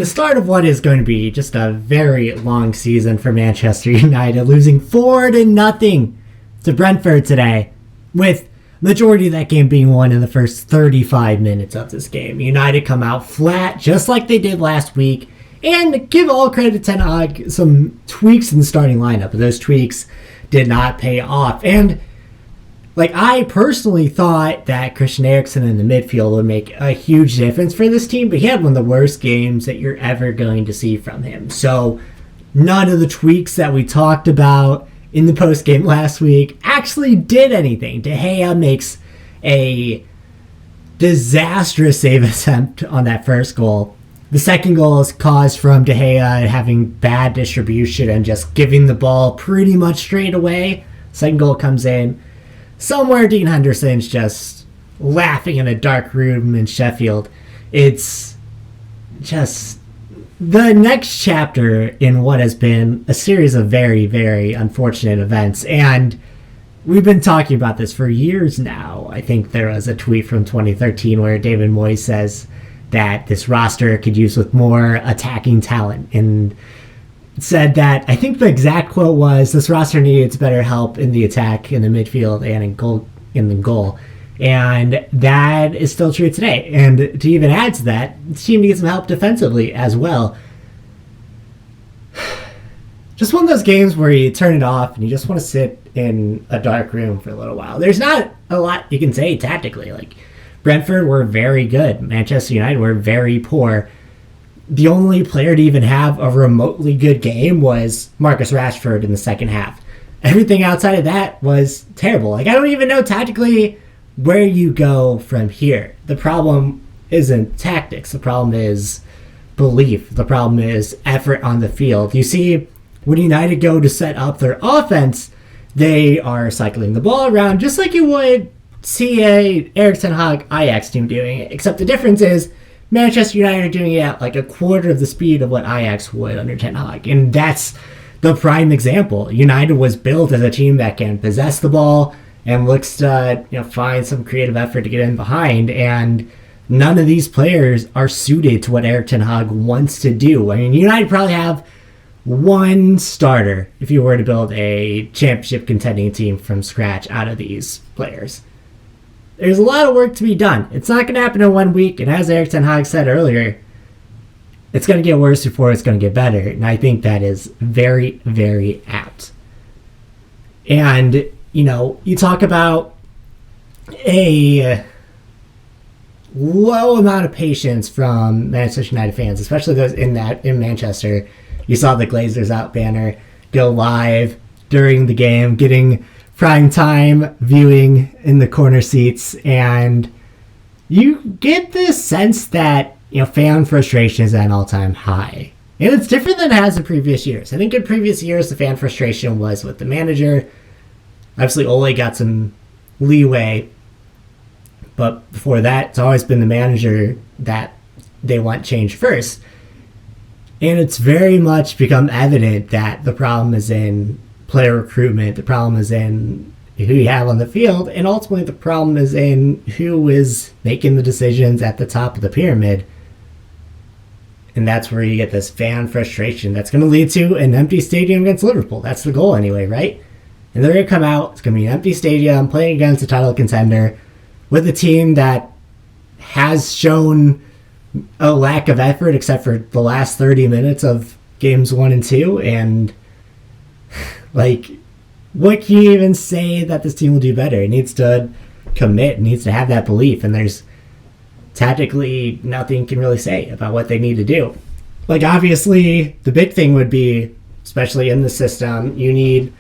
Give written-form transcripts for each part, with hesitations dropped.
the start of what is going to be just a very long season for Manchester United, losing 4-0 to Brentford today, with majority of that game being won in the first 35 minutes of this game. United come out flat, just like they did last week, and give all credit to Ten Hag, some tweaks in the starting lineup, but those tweaks did not pay off. And I personally thought that Christian Eriksen in the midfield would make a huge difference for this team, but he had one of the worst games that you're ever going to see from him. So none of the tweaks that we talked about in the post-game last week actually did anything. De Gea makes a disastrous save attempt on that first goal. The second goal is caused from De Gea having bad distribution and just giving the ball pretty much straight away. Second goal comes in. Somewhere Dean Henderson's just laughing in a dark room in Sheffield. It's just the next chapter in what has been a series of very, very unfortunate events. And we've been talking about this for years now. I think there was a tweet from 2013 where David Moyes says that this roster could use with more attacking talent, and said that, I think the exact quote was, this roster needs better help in the attack, in the midfield, and in the goal. And that is still true today. And to even add to that, the team needs some help defensively as well. Just one of those games where you turn it off and you just want to sit in a dark room for a little while. There's not a lot you can say tactically. Brentford were very good. Manchester United were very poor. The only player to even have a remotely good game was Marcus Rashford in the second half. Everything outside of that was terrible. I don't even know tactically where you go from here. The problem isn't tactics. The problem is belief. The problem is effort on the field. You see, when United go to set up their offense, they are cycling the ball around just like you would see a Erik Ten Hag Ajax team doing it. Except the difference is Manchester United are doing it at a quarter of the speed of what Ajax would under Ten Hag. And that's the prime example. United was built as a team that can possess the ball and looks to find some creative effort to get in behind. And none of these players are suited to what Erik Ten Hag wants to do. I mean, United probably have one starter if you were to build a championship contending team from scratch out of these players. There's a lot of work to be done. It's not going to happen in 1 week, and as Erik Ten Hag said earlier, it's going to get worse before it's going to get better, and I think that is very, very apt. And, you talk about a low amount of patience from Manchester United fans, especially those in Manchester. You saw the Glazers Out banner go live during the game, getting prime time viewing in the corner seats, and you get this sense that fan frustration is at an all-time high. And it's different than it has in previous years. I think in previous years the fan frustration was with the manager. Obviously Ole got some leeway, but before that it's always been the manager that they want change first. And it's very much become evident that the problem is in player recruitment, the problem is in who you have on the field, and ultimately the problem is in who is making the decisions at the top of the pyramid. And that's where you get this fan frustration that's going to lead to an empty stadium against Liverpool. That's the goal anyway, right? And they're going to come out, it's going to be an empty stadium playing against a title contender with a team that has shown a lack of effort except for the last 30 minutes of games 1 and 2, and what can you even say that this team will do better? It needs to commit, it needs to have that belief, and there's tactically nothing you can really say about what they need to do. Obviously, the big thing would be, especially in the system, you need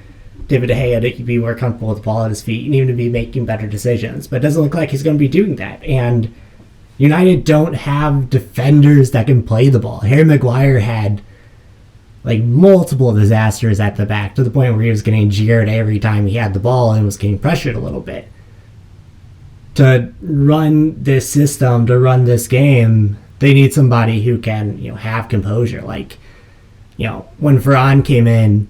David De Gea to be more comfortable with the ball at his feet. You need him to be making better decisions, but it doesn't look like he's going to be doing that. And United don't have defenders that can play the ball. Harry Maguire had multiple disasters at the back to the point where he was getting jeered every time he had the ball and was getting pressured a little bit. To run this system, to run this game, they need somebody who can, have composure. When Varane came in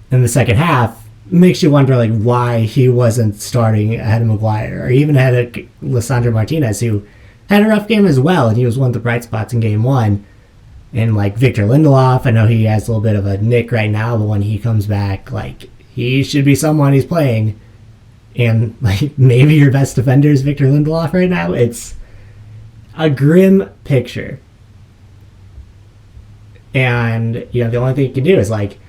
the second half, it makes you wonder why he wasn't starting ahead of Maguire, or even ahead of Lisandro Martinez, who had a rough game as well, and he was one of the bright spots in game 1. And like Victor Lindelof, I know he has a little bit of a nick right now, but when he comes back, like he should be someone he's playing. And like maybe your best defender is Victor Lindelof right now. It's a grim picture. And the only thing you can do is like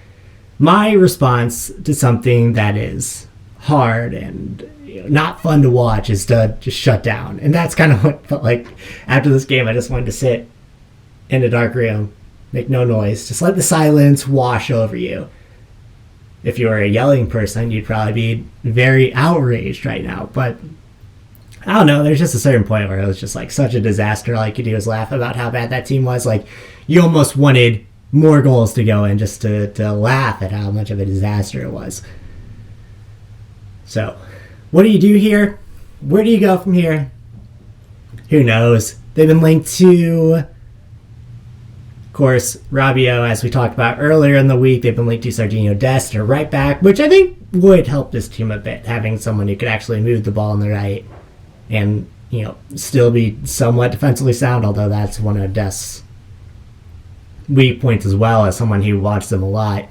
my response to something that is hard and not fun to watch is to just shut down. And that's kind of what felt like after this game. I just wanted to sit in a dark room, make no noise, just let the silence wash over you. If you were a yelling person, you'd probably be very outraged right now. But I don't know, there's just a certain point where it was just like such a disaster. All you could do is laugh about how bad that team was. Like you almost wanted more goals to go in just to laugh at how much of a disaster it was. So what do you do here? Where do you go from here? Who knows? They've been linked to, of course, Rabiot, as we talked about earlier in the week. They've been linked to Serginho Dest, or right back, which I think would help this team a bit, having someone who could actually move the ball on the right and still be somewhat defensively sound, although that's one of Dest's weak points as well, as someone who watched them a lot.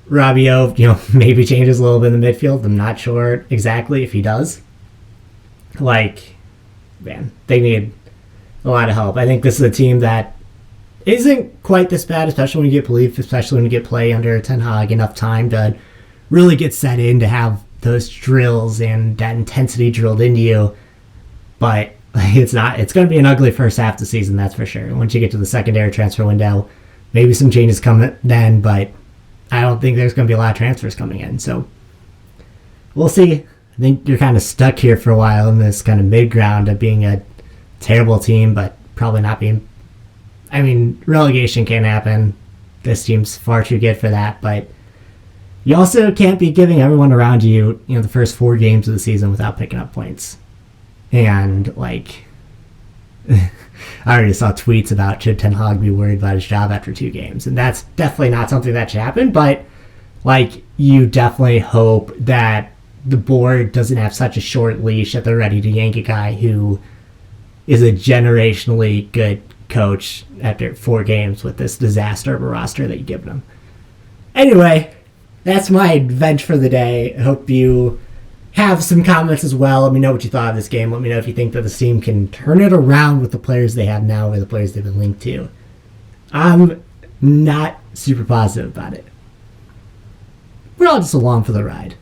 Rabiot, maybe changes a little bit in the midfield. I'm not sure exactly if he does. Like, man, they need a lot of help. I think this is a team that isn't quite this bad, especially when you get belief, especially when you get play under Ten Hag enough time to really get set in, to have those drills and that intensity drilled into you. But it's going to be an ugly first half of the season, that's for sure. Once you get to the secondary transfer window, maybe some changes come then, but I don't think there's going to be a lot of transfers coming in. So we'll see. I think you're kind of stuck here for a while in this kind of mid-ground of being a terrible team, but probably not being... I mean, relegation can't happen. This team's far too good for that, but you also can't be giving everyone around you, the first 4 games of the season without picking up points. And, like, I already saw tweets about should Ten Hag be worried about his job after 2 games. And that's definitely not something that should happen, but, like, you definitely hope that the board doesn't have such a short leash that they're ready to yank a guy who is a generationally good coach after 4 games with this disaster of a roster that you've given him. Anyway, that's my vent for the day. I hope you have some comments as well. Let me know what you thought of this game. Let me know if you think that this team can turn it around with the players they have now or the players they've been linked to. I'm not super positive about it. We're all just along for the ride.